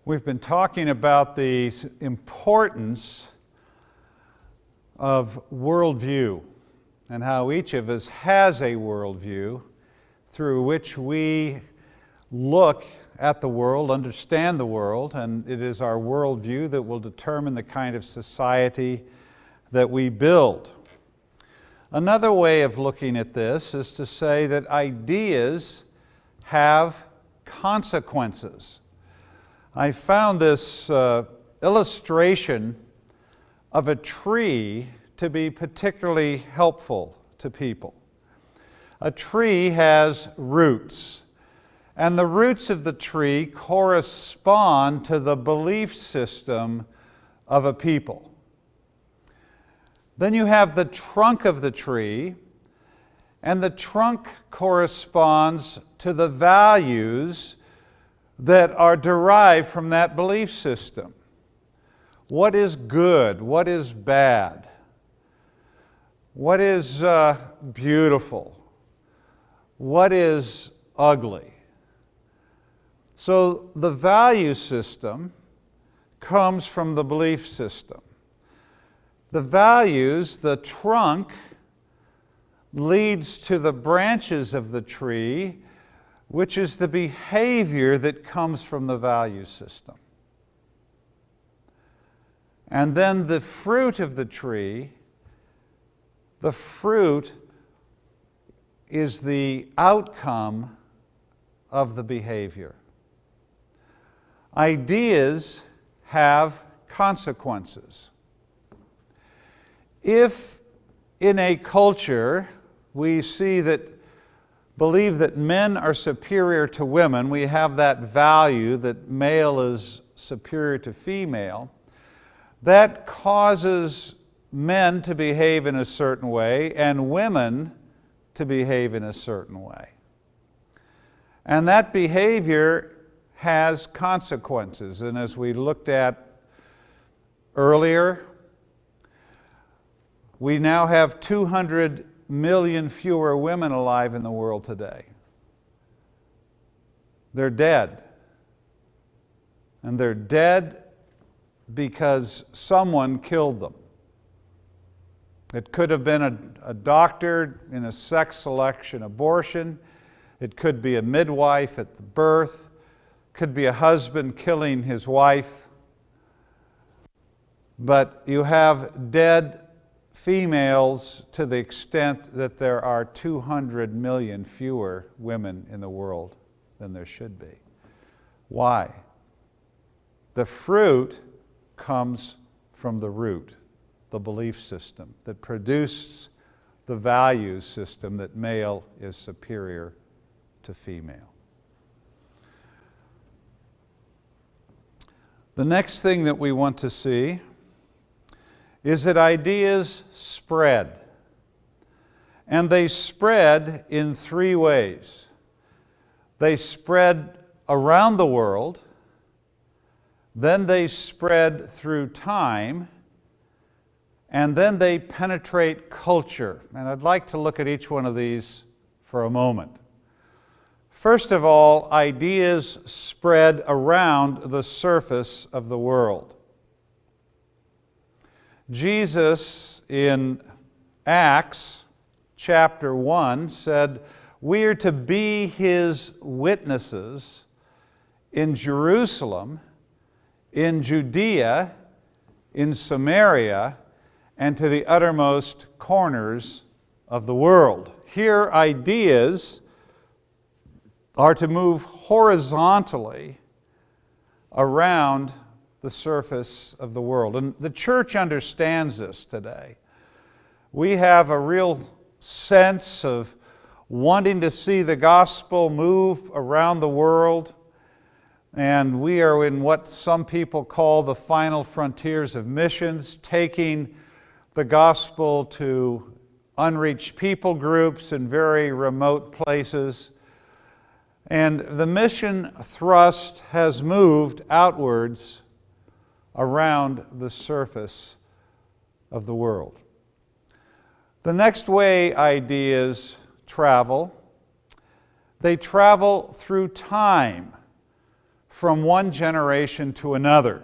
We've been talking about the importance of worldview and how each of us has a worldview through which we look at the world, understand the world, and it is our worldview that will determine the kind of society that we build. Another way of looking at this is to say that ideas have consequences. I found this illustration of a tree to be particularly helpful to people. A tree has roots, and the roots of the tree correspond to the belief system of a people. Then you have the trunk of the tree, and the trunk corresponds to the values that are derived from that belief system. What is good? What is bad? What is beautiful? What is ugly? So the value system comes from the belief system. The values, the trunk, leads to the branches of the tree, which is the behavior that comes from the value system. And then the fruit of the tree, the fruit is the outcome of the behavior. Ideas have consequences. If in a culture we believe that men are superior to women, we have that value that male is superior to female, that causes men to behave in a certain way and women to behave in a certain way. And that behavior has consequences. And as we looked at earlier, we now have 200 million fewer women alive in the world today. They're dead. And they're dead because someone killed them. It could have been a doctor in a sex selection abortion. It could be a midwife at the birth. It could be a husband killing his wife. But you have dead females to the extent that there are 200 million fewer women in the world than there should be. Why? The fruit comes from the root, the belief system that produced the value system that male is superior to female. The next thing that we want to see is that ideas spread. And they spread in three ways. They spread around the world, then they spread through time, and then they penetrate culture. And I'd like to look at each one of these for a moment. First of all, ideas spread around the surface of the world. Jesus in Acts chapter 1 said, "We are to be His witnesses in Jerusalem, in Judea, in Samaria, and to the uttermost corners of the world." Here, ideas are to move horizontally around the surface of the world. And the church understands this today. We have a real sense of wanting to see the gospel move around the world, and we are in what some people call the final frontiers of missions, taking the gospel to unreached people groups in very remote places. And the mission thrust has moved outwards around the surface of the world. The next way ideas travel, they travel through time from one generation to another.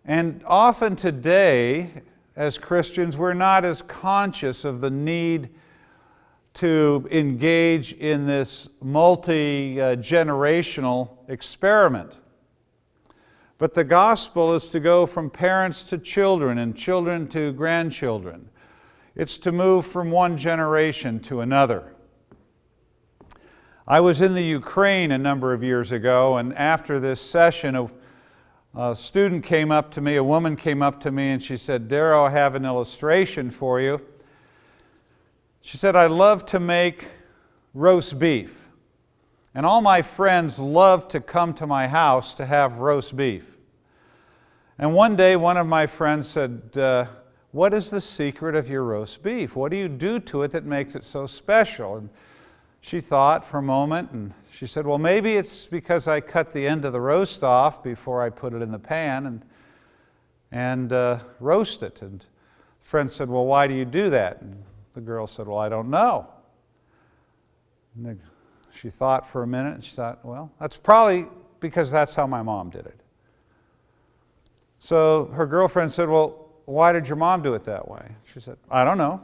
And often today, as Christians, we're not as conscious of the need to engage in this multi-generational experiment. But the gospel is to go from parents to children and children to grandchildren. It's to move from one generation to another. I was in the Ukraine a number of years ago, and after this session, a student came up to me, a woman came up to me, and she said, "Darrow, I have an illustration for you." She said, "I love to make roast beef, and all my friends love to come to my house to have roast beef. And one day, one of my friends said, what is the secret of your roast beef? What do you do to it that makes it so special?" And she thought for a moment, and she said, "Well, maybe it's because I cut the end of the roast off before I put it in the pan and roast it." And the friend said, "Well, why do you do that?" And the girl said, "Well, I don't know." And she thought for a minute, and she thought, "Well, that's probably because that's how my mom did it." So her girlfriend said, "Well, why did your mom do it that way?" She said, "I don't know."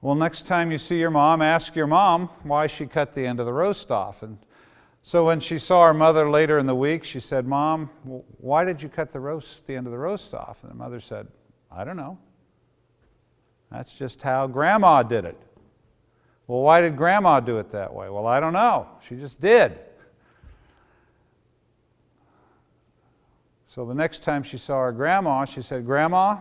"Well, next time you see your mom, ask your mom why she cut the end of the roast off." And so when she saw her mother later in the week, she said, "Mom, why did you cut the end of the roast off?" And the mother said, "I don't know. That's just how Grandma did it." "Well, why did Grandma do it that way?" "Well, I don't know. She just did." So the next time she saw her grandma, she said, "Grandma,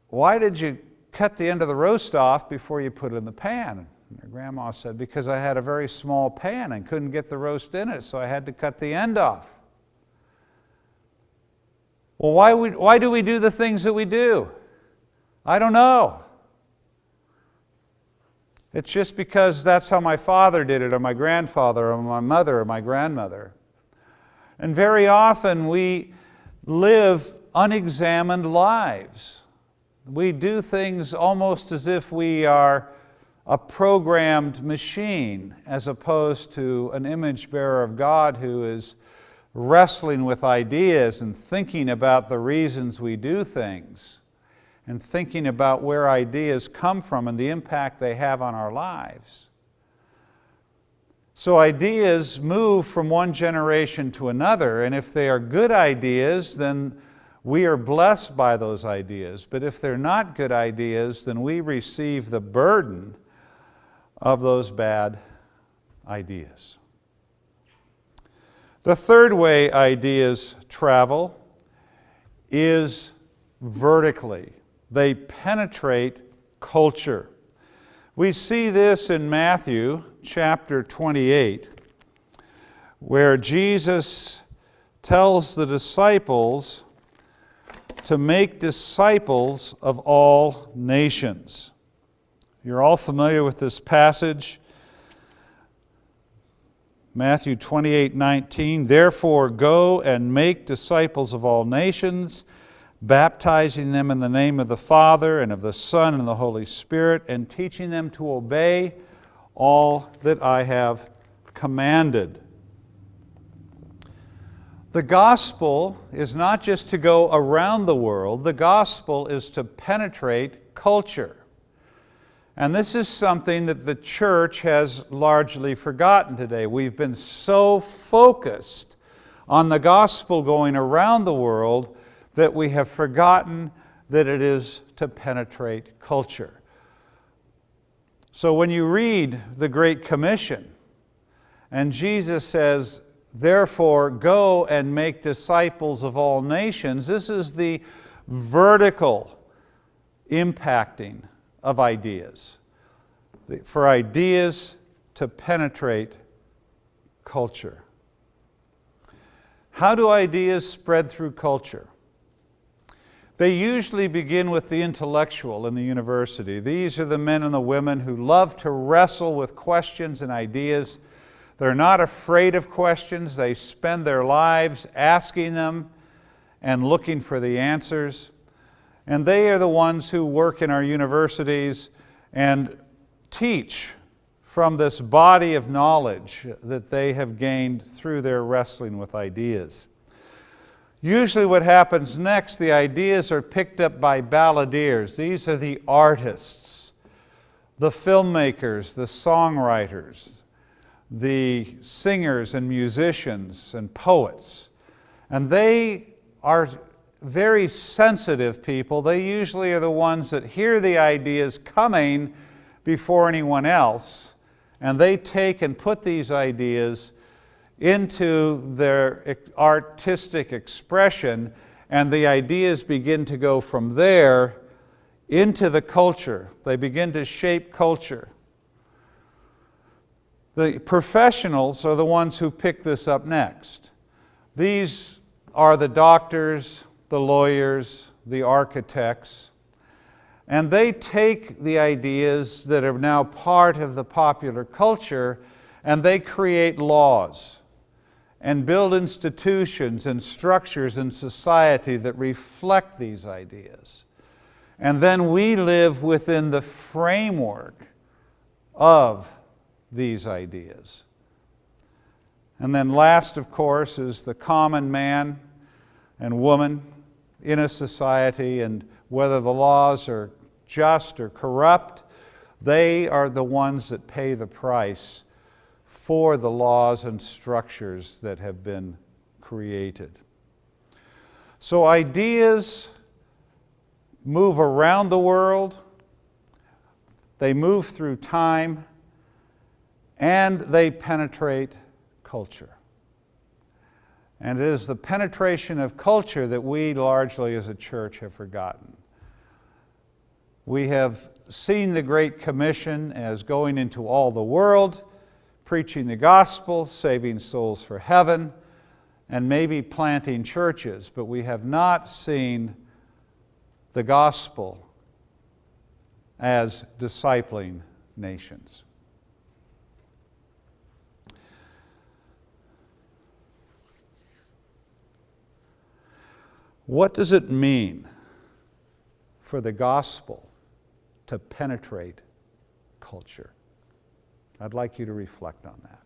why did you cut the end of the roast off before you put it in the pan?" And her grandma said, "Because I had a very small pan and couldn't get the roast in it, so I had to cut the end off." "Well, why do we do the things that we do?" "I don't know. It's just because that's how my father did it, or my grandfather, or my mother, or my grandmother." And very often we live unexamined lives. We do things almost as if we are a programmed machine, as opposed to an image bearer of God who is wrestling with ideas and thinking about the reasons we do things, and thinking about where ideas come from and the impact they have on our lives. So ideas move from one generation to another, and if they are good ideas, then we are blessed by those ideas. But if they're not good ideas, then we receive the burden of those bad ideas. The third way ideas travel is vertically. They penetrate culture. We see this in Matthew chapter 28, where Jesus tells the disciples to make disciples of all nations. You're all familiar with this passage. Matthew 28:19, "Therefore go and make disciples of all nations, baptizing them in the name of the Father and of the Son and the Holy Spirit, and teaching them to obey all that I have commanded." The gospel is not just to go around the world, the gospel is to penetrate culture. And this is something that the church has largely forgotten today. We've been so focused on the gospel going around the world that we have forgotten that it is to penetrate culture. So when you read the Great Commission, and Jesus says, "Therefore, go and make disciples of all nations," this is the vertical impacting of ideas. For ideas to penetrate culture. How do ideas spread through culture? They usually begin with the intellectual in the university. These are the men and the women who love to wrestle with questions and ideas. They're not afraid of questions. They spend their lives asking them and looking for the answers. And they are the ones who work in our universities and teach from this body of knowledge that they have gained through their wrestling with ideas. Usually what happens next, the ideas are picked up by balladeers. These are the artists, the filmmakers, the songwriters, the singers and musicians and poets. And they are very sensitive people. They usually are the ones that hear the ideas coming before anyone else, and they take and put these ideas into their artistic expression, and the ideas begin to go from there into the culture. They begin to shape culture. The professionals are the ones who pick this up next. These are the doctors, the lawyers, the architects, and they take the ideas that are now part of the popular culture and they create laws and build institutions and structures in society that reflect these ideas. And then we live within the framework of these ideas. And then last, of course, is the common man and woman in a society, and whether the laws are just or corrupt, they are the ones that pay the price for the laws and structures that have been created. So ideas move around the world, they move through time, and they penetrate culture. And it is the penetration of culture that we largely as a church have forgotten. We have seen the Great Commission as going into all the world, preaching the gospel, saving souls for heaven, and maybe planting churches, but we have not seen the gospel as discipling nations. What does it mean for the gospel to penetrate culture? I'd like you to reflect on that.